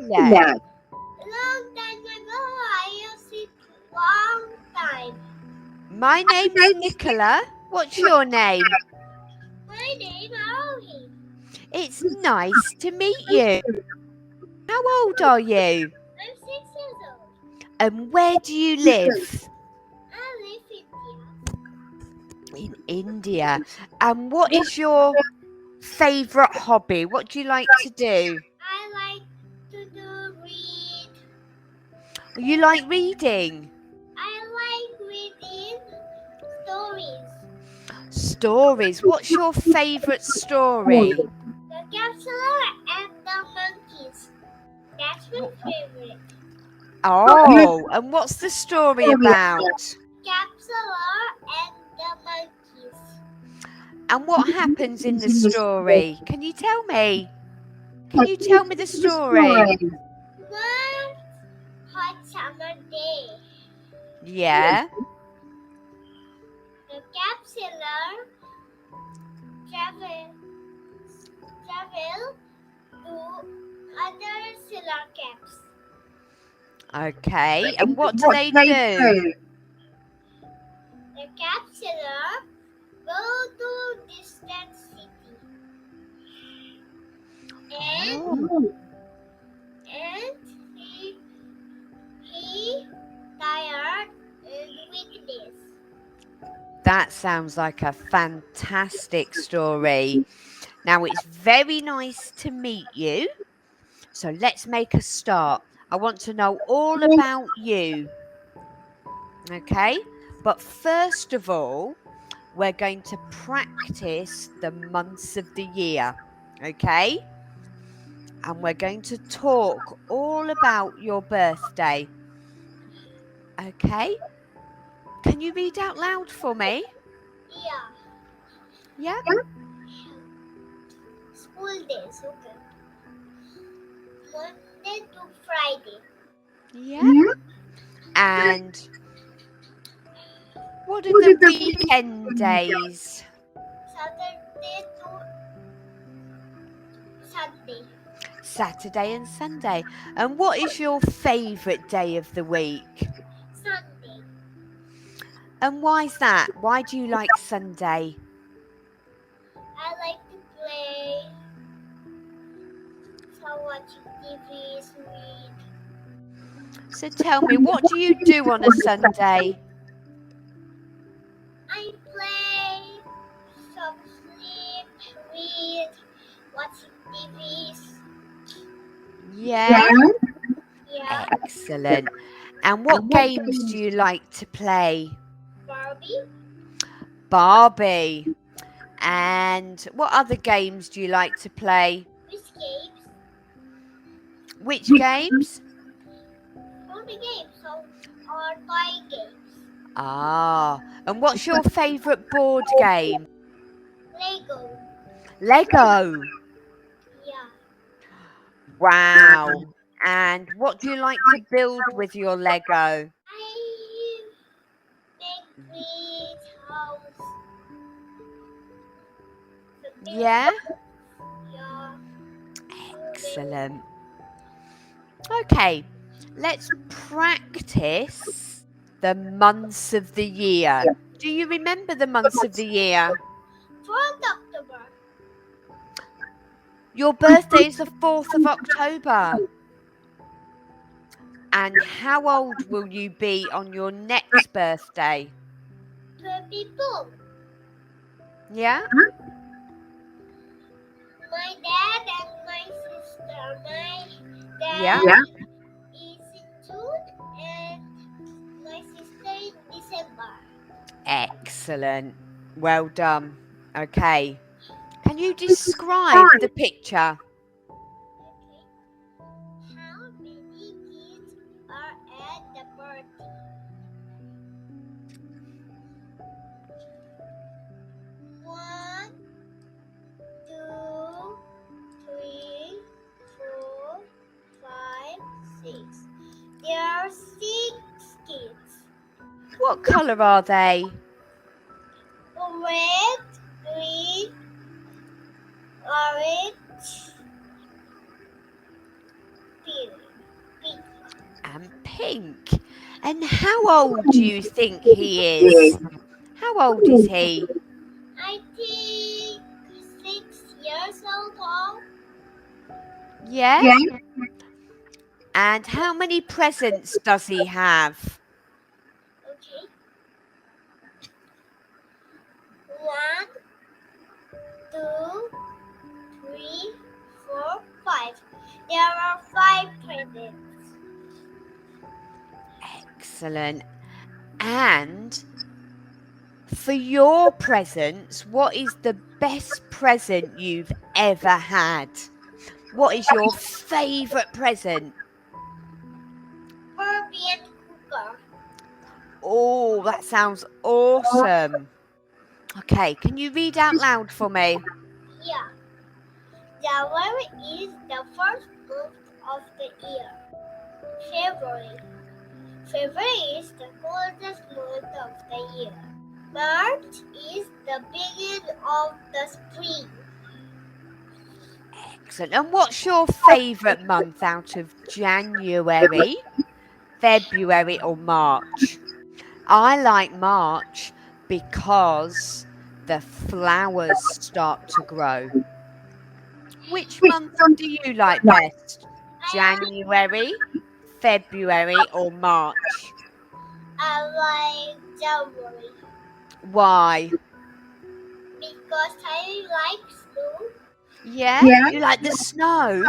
Yes. Long time ago, I used it long time. My name's Nicola. What's your name? My name is Aarohi. It's nice to meet you. How old are you? I'm 6 years old. And where do you live? I live in India. In India. And what is your favourite hobby? What do you like to do? I like to read. You like reading? I like reading stories. Stories. What's your favourite story? The Counselor and the Monkeys. That's my favorite. Oh, and what's the story about? Counselor and the Monkeys. And what happens in the story? Can you tell me? Can you tell me the story? One hot summer day. Yeah. The Counselor travel to other sailor camps. Okay. And what do they do? The Counselor go to distant city. And he tired and weakness. That sounds like a fantastic story. Now, it's very nice to meet you. So let's make a start. I want to know all about you. Okay? But first of all, we're going to practice the months of the year. Okay? And we're going to talk all about your birthday. Okay? Can you read out loud for me? Yeah. Yeah? School days, okay. Monday to Friday. Yeah. And what are the weekend days? Saturday to Sunday. Saturday and Sunday. And what is your favourite day of the week? Sunday. And why's that? Why do you like Sunday? I like to play. So watching TVs, read. So tell me, what do you do on a Sunday? I play, some sleep, read, watching TVs. Yeah? Yeah. Excellent. And what games do you like to play? Barbie. Barbie. And what other games do you like to play? Which games? Which games? All the games. Or toy games. Ah, and what's your favourite board game? Lego. Lego. Yeah. Wow. And what do you like to build with your Lego? I make great house. Yeah? Yeah. Excellent. Okay, let's practice the months of the year. Do you remember the months of the year? 4th October. Your birthday is the 4th of October. And how old will you be on your next birthday? 22. Yeah? My dad and my sister. My dad Yeah. is in June and my sister in December. Excellent. Well done. Okay. Can you describe the picture? Okay. How many kids are at the party? 1, 2, 3, 4, 5, 6. There are 6 kids. What colour are they? Red, green, orange, pink. pink. And how old do you think he is? How old is he? I think 6 years old. Yeah? And how many presents does he have? Okay. 1, 2, 3, 4, 5. There are 5 presents. Excellent. And for your presents, what is the best present you've ever had? What is your favourite present? Caribbean cooker. Oh, that sounds awesome. Okay, can you read out loud for me? Yeah. January is the first month of the year. February. February is the coldest month of the year. March is the beginning of the spring. Excellent. And what's your favourite month out of January, February, or March? I like March because the flowers start to grow. Which month do you like best? January, February, or March? I like January Why? because I like snow. Yeah? You like the snow?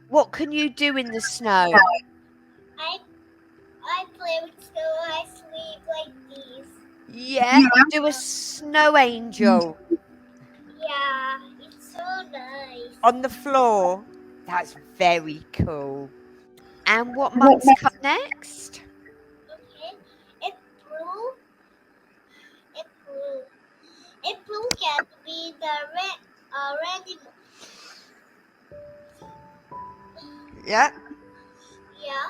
What can you do in the snow? I I play with snow. I sleep like this. Yeah? Do a snow angel Yeah, it's so nice. on the floor. That's very cool. And what months come next? Okay, April. April. April can be the rainy month. Yeah. Yeah.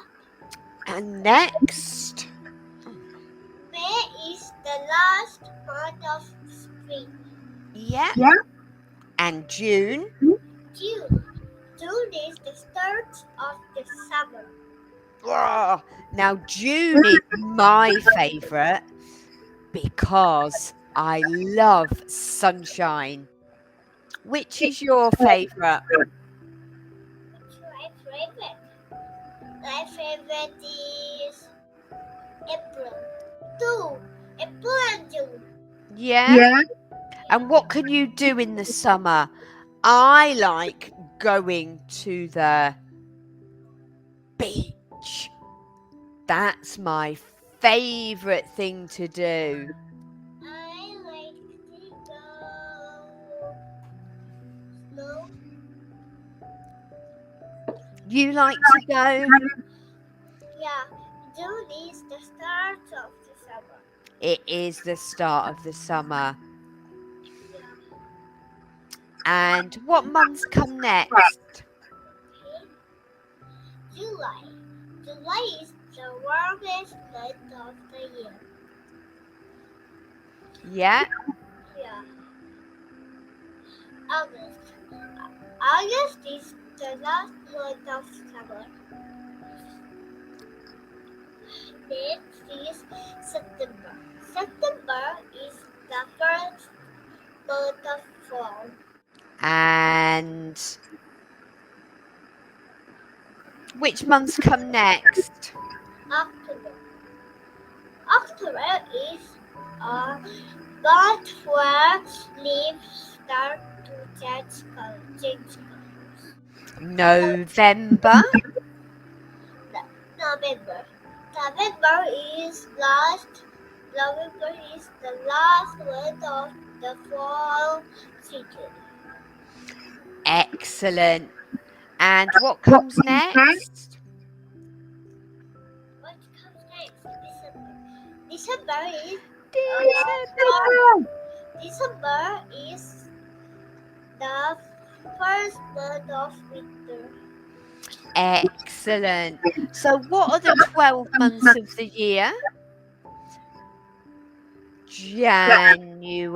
And next? May is the last month of spring. Yeah. And June? June. June is the start of the summer. Oh, now, June is my favourite because I love sunshine. Which is your favourite? Which my favorite? My favorite is April. 2. April and June. Yeah? And what can you do in the summer? I like going to the beach. That's my favourite thing to do. I like to go snow. You like to go? Yeah, June is the start of the summer. It is the start of the summer. Yeah. And what months come next? Okay. July. July is the warmest month of the year. Yeah. Yeah. August. August is the last month of summer. Next is September. September is the first month of fall. And which months come next? October. October is a month where leaves start to change colors. November. November. November is last. November is the last month of the fall season. Excellent. And what comes next? What comes next? December. December is December. December is the first month of winter. Excellent. So what are the 12 months of the year? January.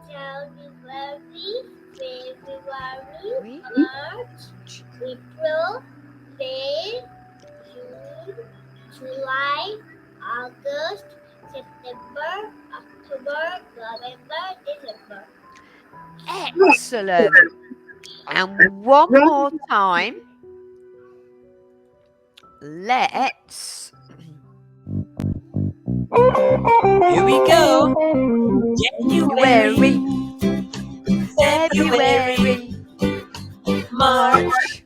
January, February, March, April, May, June, July, August, September, October, November, December. Excellent. And one more time. Let's. Here we go. January, February, February, March,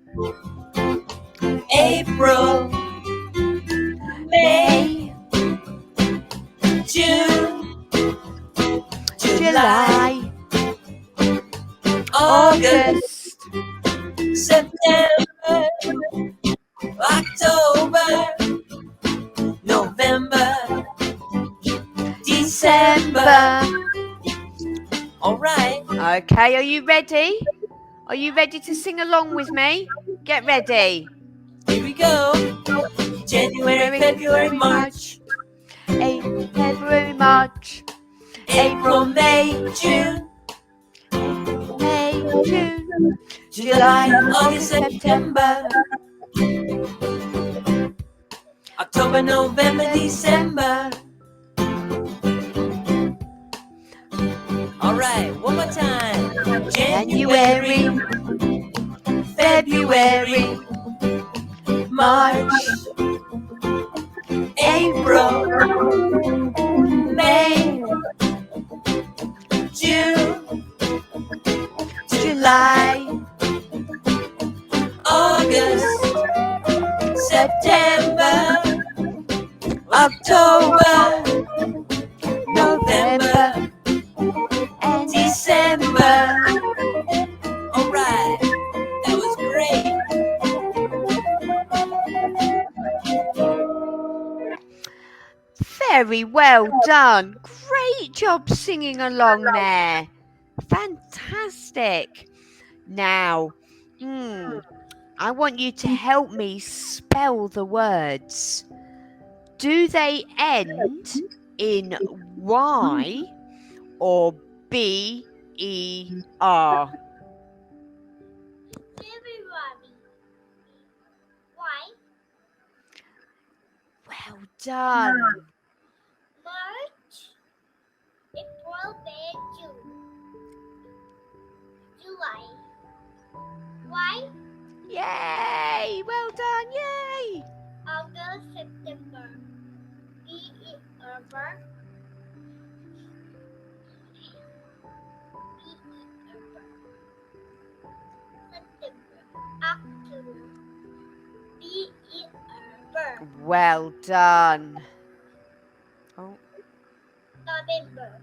April, May, May, June, July, August, August, September, October, November, December. December. All right. Okay, are you ready? Are you ready to sing along with me? Get ready. Here we go. January, February, March, February, March, April, May, June, May, June, July, August, September, October, November, December. All right, one more time. January, February, March, April, May, June, July, August, September, October, November, and December. All right, that was great. very well done. Great job singing along there. Fantastic. Now, I want you to help me spell the words. Do they end in Y or B-E-R? February. Why? Well done. March, April, May, June. July. Why? Yay! Well done, yay! August, September. B-E-R. September. October. B-E-R. Well done. Oh, November.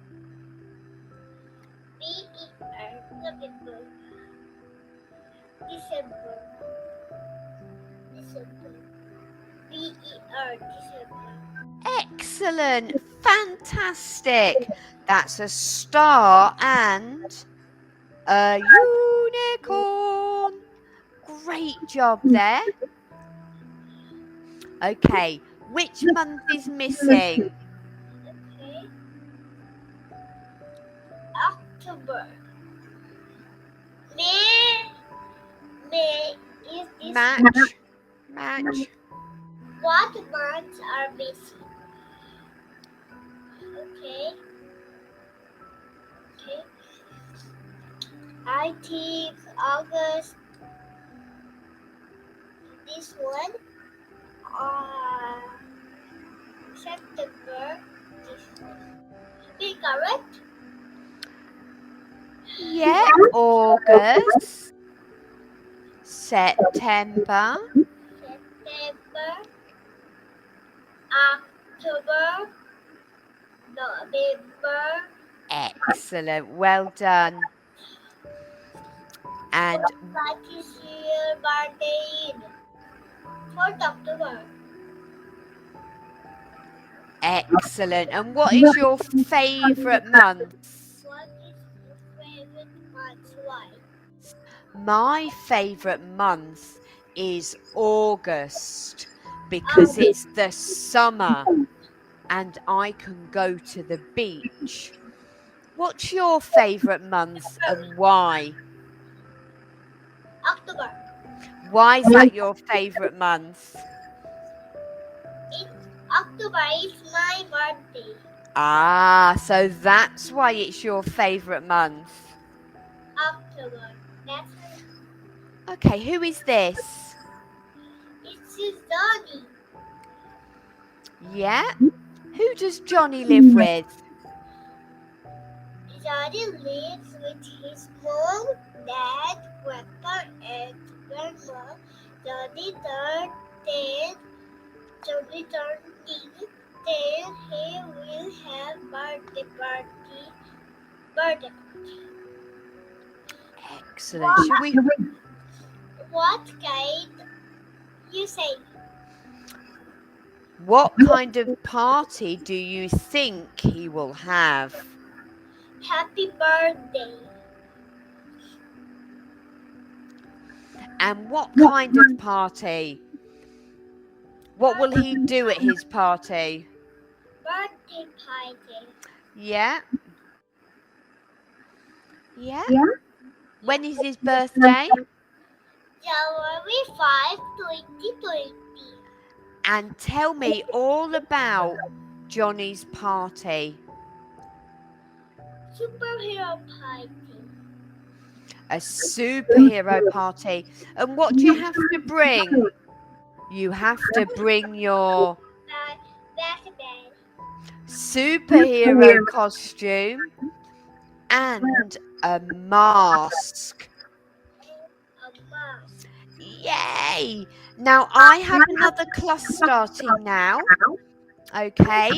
B-E-R. November. December. B-E-R. December. excellent. Fantastic. That's a star and a unicorn. Great job there. Okay, which month is missing? Okay. October. May is this Match. what months are missing? Okay. I think August. This one. September. This one. Be correct? Yeah, August, September, October, November. excellent. Well done. And That is your birthday in 4th October. excellent. And what is your favourite month? What is your favorite month? Why? My favourite month is August because it's the summer and I can go to the beach. What's your favourite month and why? October. Why is that your favourite month? October is my birthday. Ah, so that's why it's your favourite month. October. That's Okay, who is this? it's his Johnny. Yeah? Who does Johnny live with? Johnny lives with his mom, dad, grandpa, and grandma. Johnny turned 10. Johnny turned 10. Then he will have birthday party. Birthday. Excellent. Should we? What kind you say? What kind of party do you think he will have? Happy birthday. And what kind of party? What will he do at his party? Birthday party. Yeah? Yeah? When is his birthday? January 5, 2020. And tell me all about Johnny's party. Superhero party. A superhero party. And what do you have to bring? You have to bring your Backpack. superhero costume and a mask. A mask. Yay! Now I have another class starting now. Okay?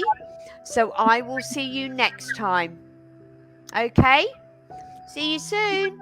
So I will see you next time. Okay? See you soon.